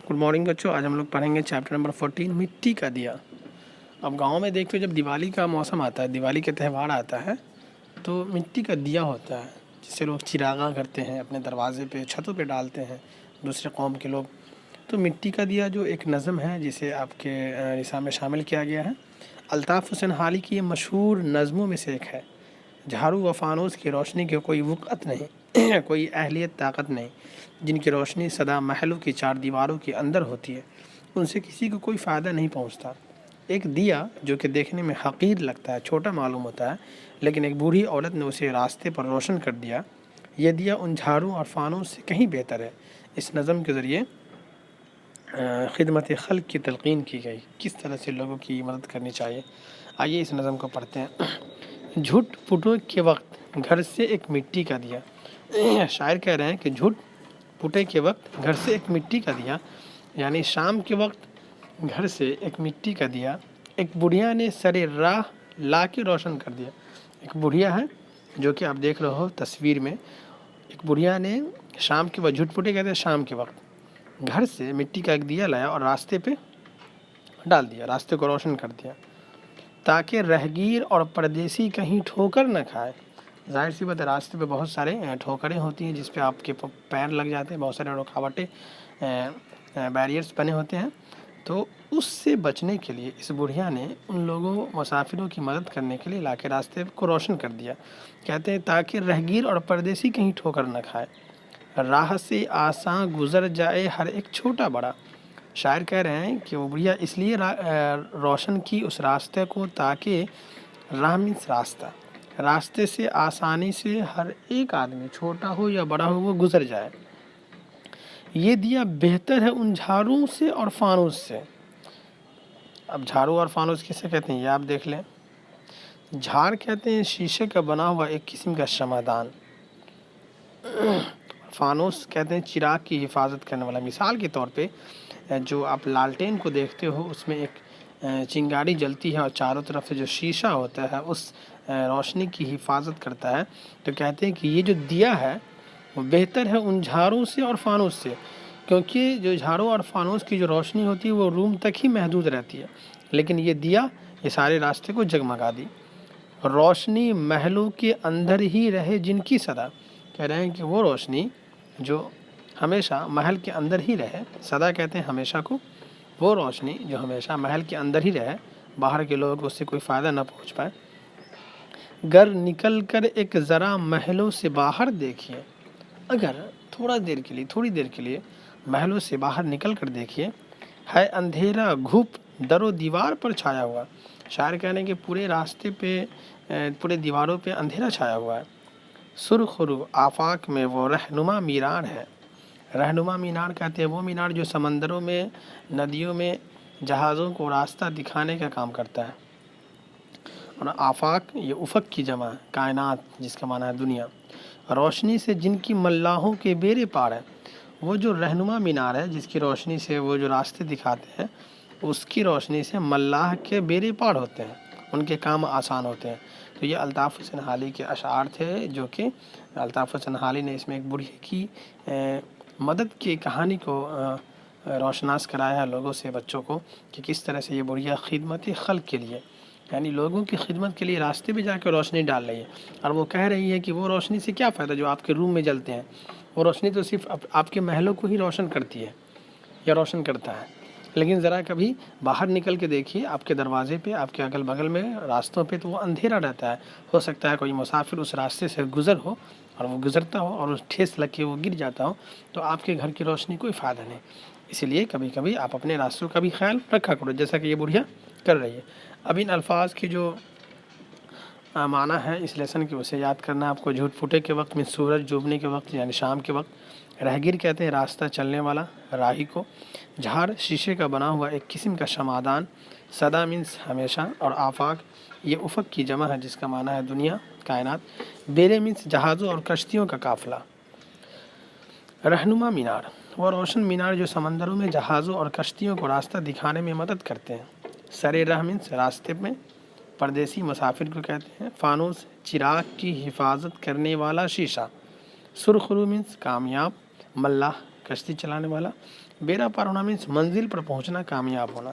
Good morning बच्चों। आज हम लोग पढ़ेंगे चैप्टर नंबर 14 मिट्टी का दिया। अब गांव में देखते हो जब दिवाली का मौसम आता है, दिवाली के त्यौहार आता है तो मिट्टी का दिया होता है जिससे लोग चिरागा करते हैं, अपने दरवाजे पे छतों पे डालते हैं दूसरे कौम के लोग। तो मिट्टी का दिया जो एक नज़म है जिसे आपके निसाब में शामिल किया गया है, अल्ताफ़ हुसैन हाली की ये मशहूर नज़मों में से एक है। झाड़ू व फानूस की रोशनी की कोई वक़्त नहीं कोई अहलियत ताकत नहीं, जिनकी रोशनी सदा महलों की चार दीवारों के अंदर होती है, उनसे किसी को कोई फ़ायदा नहीं पहुंचता। एक दिया जो कि देखने में हक़ीर लगता है, छोटा मालूम होता है, लेकिन एक बूढ़ी औरत ने उसे रास्ते पर रोशन कर दिया। यह दिया उन झाड़ू और फानूस से कहीं बेहतर है। इस नज़म के ज़रिए खिदमत खल्क़ की तलक़ीन की गई, किस तरह से लोगों की मदद करनी चाहिए। आइए इस नज़म को पढ़ते हैं। झूठ पुटो के वक्त घर से एक मिट्टी का दिया। शायर कह रहे हैं कि झूठ पुटे के वक्त घर से एक मिट्टी का दिया, यानी शाम के वक्त घर से एक मिट्टी का दिया एक बुढ़िया ने सरे राह ला के रोशन कर दिया। एक बुढ़िया है जो कि आप देख रहे हो तस्वीर में, एक बुढ़िया ने शाम के वक्त, झूठ पुटे कहते हैं शाम के वक्त, घर से मिट्टी का एक दिया लाया और रास्ते पे डाल दिया, रास्ते को रोशन कर दिया, ताकि रहगीर और परदेसी कहीं ठोकर न खाए। ज़ाहिर सी बात है, रास्ते पे बहुत सारे ठोकरें होती हैं जिस पे आपके पैर लग जाते हैं, बहुत सारे रुकावटें बैरियर्स बने होते हैं। तो उससे बचने के लिए इस बुढ़िया ने उन लोगों मुसाफिरों की मदद करने के लिए लाके रास्ते को रोशन कर दिया। कहते हैं ताकि रहगीर और परदेसी कहीं ठोकर न खाए, राह से आसां गुज़र जाए हर एक छोटा बड़ा। शायर कह रहे हैं कि वो बुढ़िया इसलिए रोशन की उस रास्ते को ताकि राह मीन्स रास्ता, रास्ते से आसानी से हर एक आदमी, छोटा हो या बड़ा हो, वो गुज़र जाए। ये दिया बेहतर है उन झाड़ू से और फानूस से। अब झाड़ू और फानूस किसे कहते हैं ये आप देख लें। झाड़ कहते हैं शीशे का बना हुआ एक किस्म का शमादान। फानूस कहते हैं चिराग की हिफाजत करने वाला। मिसाल के तौर पे जो आप लालटेन को देखते हो उसमें एक चिंगारी जलती है और चारों तरफ से जो शीशा होता है उस रोशनी की हिफाजत करता है। तो कहते हैं कि ये जो दिया है वो बेहतर है उन झाड़ू से और फानूस से, क्योंकि जो झाड़ू और फानूस की जो रोशनी होती है वो रूम तक ही महदूद रहती है, लेकिन ये दिया ये सारे रास्ते को जगमगा दी। रोशनी महलों के अंदर ही रहे जिनकी सदा, कह रहे हैं कि वो रोशनी जो हमेशा महल के अंदर ही रहे, सदा कहते हैं हमेशा को, वो रोशनी जो हमेशा महल के अंदर ही रहे, बाहर के लोग उससे कोई फ़ायदा ना पहुंच पाए। घर निकल कर एक ज़रा महलों से बाहर देखिए, अगर थोड़ी देर के लिए महलों से बाहर निकल कर देखिए, है अंधेरा घुप दरो दीवार पर छाया हुआ। शायर कहने के पूरे रास्ते पे, पूरे दीवारों पे अंधेरा छाया हुआ है। सुरखरू आफाक में वो रहनुमा मीनार है। रहनुमा मीनार कहते हैं वो मीनार जो समंदरों में, नदियों में जहाज़ों को रास्ता दिखाने का काम करता है। और आफाक ये उफ़क़ की जमा है, कायनात जिसका माना है दुनिया। रोशनी से जिनकी मल्लाहों के बेरे पार है, वो जो रहनुमा मीनार है जिसकी रोशनी से वो जो रास्ते दिखाते हैं, उसकी रोशनी से मल्लाह के बेरे पार होते हैं, उनके काम आसान होते हैं। तो ये अल्ताफ़ हुसैन हाली के अशार थे जो कि अल्ताफ़ हुसैन हाली ने इसमें एक बूढ़ी की मदद की कहानी को रोशनास कराया है लोगों से, बच्चों को, कि किस तरह से ये बुढ़िया खिदमत खल्क़ के लिए, यानी लोगों की खिदमत के लिए रास्ते पे जाकर रोशनी डाल रही है। और वो कह रही है कि वो रोशनी से क्या फ़ायदा जो आपके रूम में जलते हैं, वो रोशनी तो सिर्फ आपके महलों को ही रोशन करती है या रोशन करता है, लेकिन ज़रा कभी बाहर निकल के देखिए, आपके दरवाजे पे, आपके अगल बगल में रास्तों पे तो वो अंधेरा रहता है। हो सकता है कोई मुसाफिर उस रास्ते से गुज़र हो और वो गुज़रता हो और उस ठेस लग के वो गिर जाता हो, तो आपके घर की रोशनी कोई फ़ायदा नहीं। इसीलिए कभी कभी आप अपने रास्तों का भी ख्याल रखा करो, जैसा कि ये बुढ़िया कर रही है। अब इन अल्फाज की जो माना है इस लेसन की उसे याद करना आपको। झूठ फूटे के वक्त में सूरज डूबने के वक्त यानी शाम के वक्त। रहगीर कहते हैं रास्ता चलने वाला, राही को। झाड़ शीशे का बना हुआ एक किस्म का शमादान, सदा मीन्स हमेशा, और आफाक ये उफ़क़ की जमा है जिसका माना है दुनिया, कायनात। बेरे मीन्स जहाज़ों और कश्तियों का काफ़िला। रहनुमा मीनार वो रोशन मीनार जो समंदरों में जहाज़ों और कश्तियों को रास्ता दिखाने में मदद करते हैं। सरे राह मीन्स रास्ते में, परदेसी मुसाफिर को कहते हैं। फानूस चिराग की हिफाजत करने वाला शीशा। सुरखरू मीन्स कामयाब, ملاح کشتی چلانے والا. بیڑا پار ہونا مینس منزل پر پہنچنا، کامیاب ہونا.